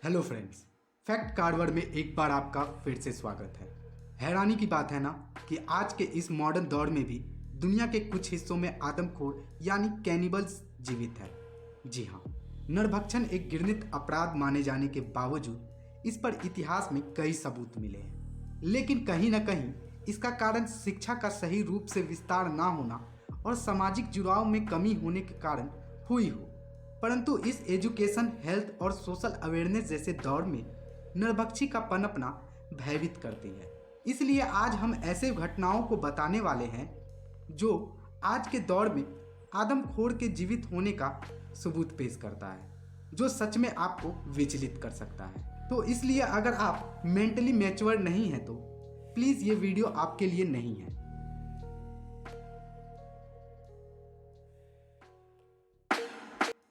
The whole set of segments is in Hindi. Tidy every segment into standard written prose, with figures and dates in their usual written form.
हेलो फ्रेंड्स, फैक्ट कार्डवर्ड में एक बार आपका फिर से स्वागत है। हैरानी की बात है ना कि आज के इस मॉडर्न दौर में भी दुनिया के कुछ हिस्सों में आदमखोर यानी कैनिबल्स जीवित है। जी हाँ, नरभक्षण एक घृणित अपराध माने जाने के बावजूद इस पर इतिहास में कई सबूत मिले हैं, लेकिन कहीं ना कहीं इसका कारण शिक्षा का सही रूप से विस्तार ना होना और सामाजिक जुड़ाव में कमी होने के कारण हुई हो। परंतु इस एजुकेशन, हेल्थ और सोशल अवेयरनेस जैसे दौर में नरभक्षी का पनपना भयभीत करती है। इसलिए आज हम ऐसे घटनाओं को बताने वाले हैं जो आज के दौर में आदमखोर के जीवित होने का सबूत पेश करता है, जो सच में आपको विचलित कर सकता है। तो इसलिए अगर आप मेंटली मैच्योर नहीं हैं तो प्लीज़ ये वीडियो आपके लिए नहीं है।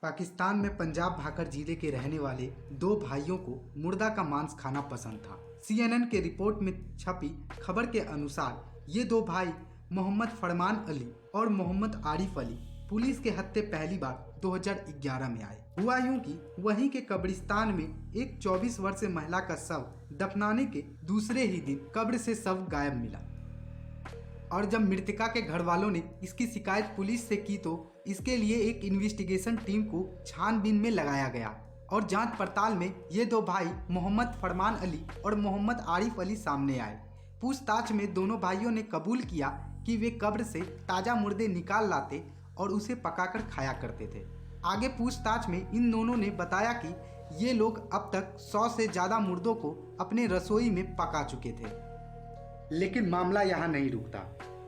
पाकिस्तान में पंजाब भाकर जिले के रहने वाले दो भाइयों को मुर्दा का मांस खाना पसंद था। CNN के रिपोर्ट में छपी खबर के अनुसार ये दो भाई मोहम्मद फरमान अली और मोहम्मद आरिफ अली पुलिस के हत्थे पहली बार 2011 में आए। हुआ यूं कि वहीं के कब्रिस्तान में एक 24 वर्षीय महिला का शव दफनाने के दूसरे ही दिन कब्र से शव गायब मिला और जब मृतका के घर वालों ने इसकी शिकायत पुलिस से की तो इसके लिए एक इन्वेस्टिगेशन टीम को छानबीन में लगाया गया और जांच पड़ताल में ये दो भाई मोहम्मद फरमान अली और मोहम्मद आरिफ अली सामने आए। पूछताछ में दोनों भाइयों ने कबूल किया कि वे कब्र से ताज़ा मुर्दे निकाल लाते और उसे पकाकर खाया करते थे। आगे पूछताछ में इन दोनों ने बताया कि ये लोग अब तक 100 से ज़्यादा मुर्दों को अपने रसोई में पका चुके थे। लेकिन मामला यहाँ नहीं रुकता,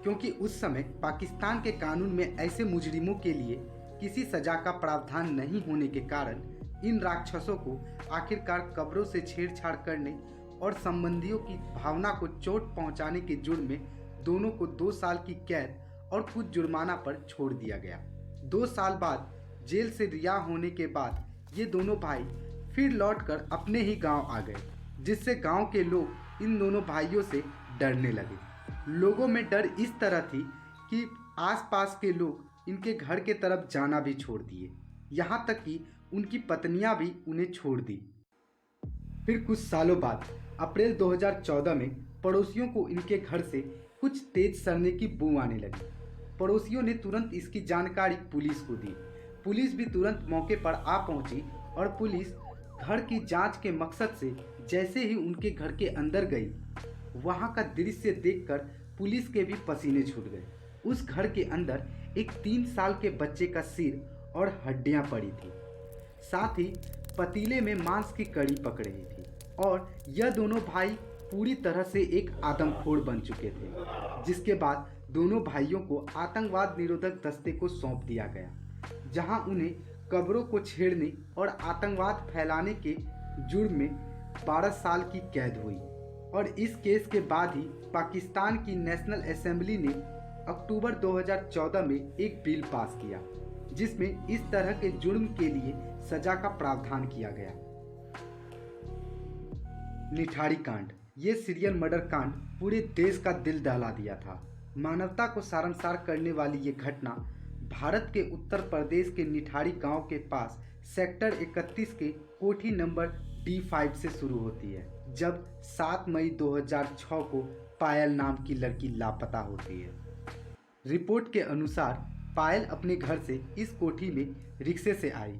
क्योंकि उस समय पाकिस्तान के कानून में ऐसे मुजरिमों के लिए किसी सजा का प्रावधान नहीं होने के कारण इन राक्षसों को आखिरकार कब्रों से छेड़छाड़ करने और संबंधियों की भावना को चोट पहुंचाने के जुर्म में दोनों को 2 साल की कैद और कुछ जुर्माना पर छोड़ दिया गया। 2 साल बाद जेल से रिहा होने के बाद ये दोनों भाई फिर लौटकर अपने ही गांव आ गए, जिससे गांव के लोग इन दोनों भाइयों से डरने लगे। लोगों में डर इस तरह थी कि आसपास के लोग इनके घर के तरफ जाना भी छोड़ दिए, यहाँ तक कि उनकी पत्नियां भी उन्हें छोड़ दी। फिर कुछ सालों बाद अप्रैल 2014 में पड़ोसियों को इनके घर से कुछ तेज सड़ने की बू आने लगी। पड़ोसियों ने तुरंत इसकी जानकारी पुलिस को दी। पुलिस भी तुरंत मौके पर आ पहुंची और पुलिस घर की जांच के मकसद से जैसे ही उनके घर के अंदर गई, वहां का दृश्य देखकर पुलिस के भी पसीने छूट गए। उस घर के अंदर एक 3 साल के बच्चे का सिर और हड्डियां पड़ी थी। साथ ही पतीले में मांस की कड़ी पक रही थी और यह दोनों भाई पूरी तरह से एक आदमखोर बन चुके थे। जिसके बाद दोनों भाइयों को आतंकवाद निरोधक दस्ते को सौंप दिया गया, जहां उन्हें कब्रों को छेड़ने और आतंकवाद फैलाने के जुर्म में 12 साल की कैद हुई। और इस केस के बाद ही पाकिस्तान की नेशनल असेंबली ने अक्टूबर 2014 में एक बिल पास किया, जिसमें इस तरह के जुर्म के लिए सजा का प्रावधान किया गया। निठारी कांड, ये सीरियल मर्डर कांड पूरे देश का दिल दहला दिया था। मानवता को शर्मसार करने वाली ये घटना भारत के उत्तर प्रदेश के निठारी गांव के पास सेक्टर 31 के कोठी नंबर D5 से शुरू होती है, जब 7 मई 2006 को पायल नाम की लड़की लापता होती है। रिपोर्ट के अनुसार पायल अपने घर से इस कोठी में रिक्शे से आई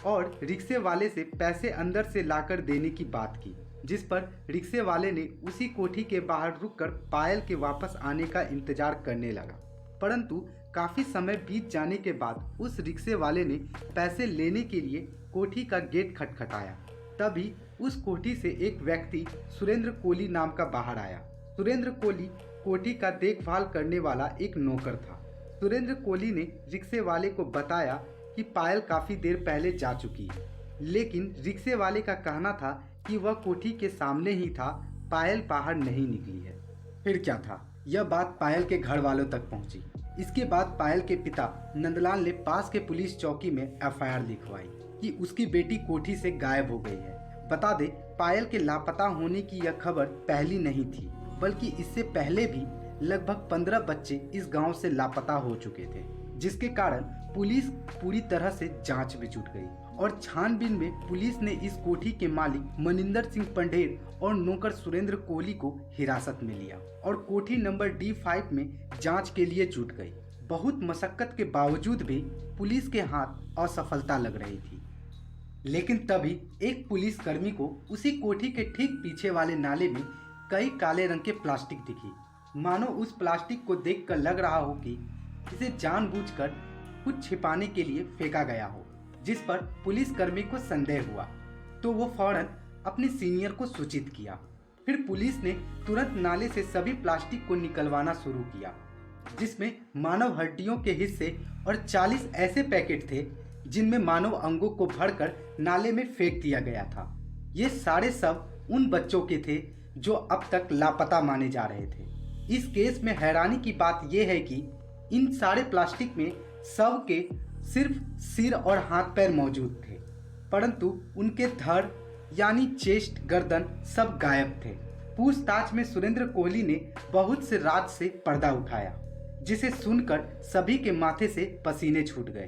और रिक्शे वाले से पैसे अंदर से लाकर देने की बात की, जिस पर रिक्शे वाले ने उसी कोठी के बाहर रुककर पायल के वापस आने का इंतजार करने लगा। परंतु काफ़ी समय बीत जाने के बाद उस रिक्शे वाले ने पैसे लेने के लिए कोठी का गेट खटखटाया। तभी उस कोठी से एक व्यक्ति सुरेंद्र कोली नाम का बाहर आया। सुरेंद्र कोली कोठी का देखभाल करने वाला एक नौकर था। सुरेंद्र कोली ने रिक्शे वाले को बताया कि पायल काफ़ी देर पहले जा चुकी है, लेकिन रिक्शे वाले का कहना था कि वह कोठी के सामने ही था, पायल बाहर नहीं निकली है। फिर क्या था, यह बात पायल के घर वालों तक पहुंची। इसके बाद पायल के पिता नंदलाल ने पास के पुलिस चौकी में FIR लिखवाई कि उसकी बेटी कोठी से गायब हो गई है। बता दे, पायल के लापता होने की यह खबर पहली नहीं थी, बल्कि इससे पहले भी लगभग 15 बच्चे इस गांव से लापता हो चुके थे, जिसके कारण पुलिस पूरी तरह से जांच में जुट गई और छानबीन में पुलिस ने इस कोठी के मालिक मनिंदर सिंह पंढेर और नौकर सुरेंद्र कोहली को हिरासत में लिया और कोठी नंबर D5 में जांच के लिए जुट गई। बहुत मशक्कत के बावजूद भी पुलिस के हाथ असफलता लग रही थी, लेकिन तभी एक पुलिसकर्मी को उसी कोठी के ठीक पीछे वाले नाले में कई काले रंग के प्लास्टिक दिखी। मानो उस प्लास्टिक को देखकर लग रहा हो कि इसे जानबूझकर कुछ छिपाने के लिए फेंका गया हो, जिस पर पुलिसकर्मी को संदेह हुआ तो वो फौरन अपने सीनियर को सूचित किया। फिर पुलिस ने तुरंत नाले से सभी प्लास्टिक को निकलवाना शुरू किया, जिसमें मानव हड्डियों के हिस्से और 40 ऐसे पैकेट थे जिनमें मानव अंगों को भरकर नाले में फेंक दिया गया था। ये सारे सब उन बच्चों के थे जो अब तक लापता माने जा रहे थे। इस केस में हैरानी की बात यह है कि इन सारे प्लास्टिक में शव के सिर्फ सिर और हाथ पैर मौजूद थे, परंतु उनके धड़ यानी चेस्ट, गर्दन सब गायब थे। पूछताछ में सुरेंद्र कोहली ने बहुत से राज से पर्दा उठाया, जिसे सुनकर सभी के माथे से पसीने छूट गए।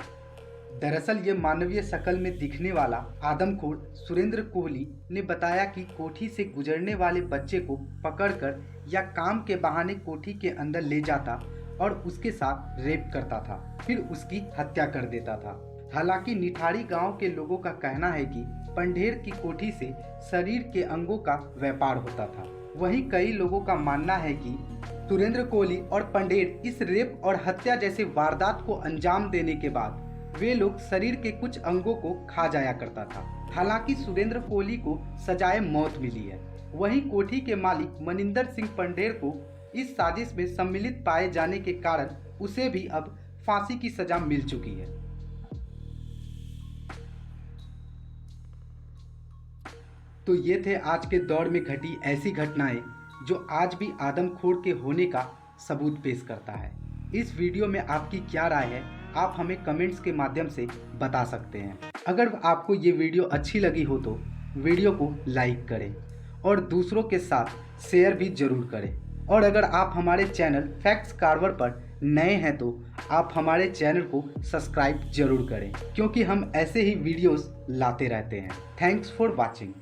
दरअसल ये मानवीय शक्ल में दिखने वाला आदमखोर सुरेंद्र कोहली ने बताया कि कोठी से गुजरने वाले बच्चे को पकड़कर या काम के बहाने कोठी के अंदर ले जाता और उसके साथ रेप करता था, फिर उसकी हत्या कर देता था। हालांकि निठारी गांव के लोगों का कहना है कि पंढेर की कोठी से शरीर के अंगों का व्यापार होता था। वहीं कई लोगों का मानना है कि सुरेंद्र कोहली और पंढेर इस रेप और हत्या जैसे वारदात को अंजाम देने के बाद वे लोग शरीर के कुछ अंगों को खा जाया करता था। हालांकि सुरेंद्र कोहली को सजाए मौत मिली है। वहीं कोठी के मालिक मनिंदर सिंह पंढेर को इस साजिश में सम्मिलित पाए जाने के कारण उसे भी अब फांसी की सजा मिल चुकी है। तो ये थे आज के दौर में घटी ऐसी घटनाएं जो आज भी आदमखोर के होने का सबूत पेश करता है। इस वीडियो में आपकी क्या राय है, आप हमें कमेंट्स के माध्यम से बता सकते हैं। अगर आपको ये वीडियो अच्छी लगी हो तो वीडियो को लाइक करें और दूसरों के साथ शेयर भी जरूर करें। और अगर आप हमारे चैनल फैक्ट्स कार्वर पर नए हैं तो आप हमारे चैनल को सब्सक्राइब जरूर करें, क्योंकि हम ऐसे ही वीडियोस लाते रहते हैं। Thanks for watching.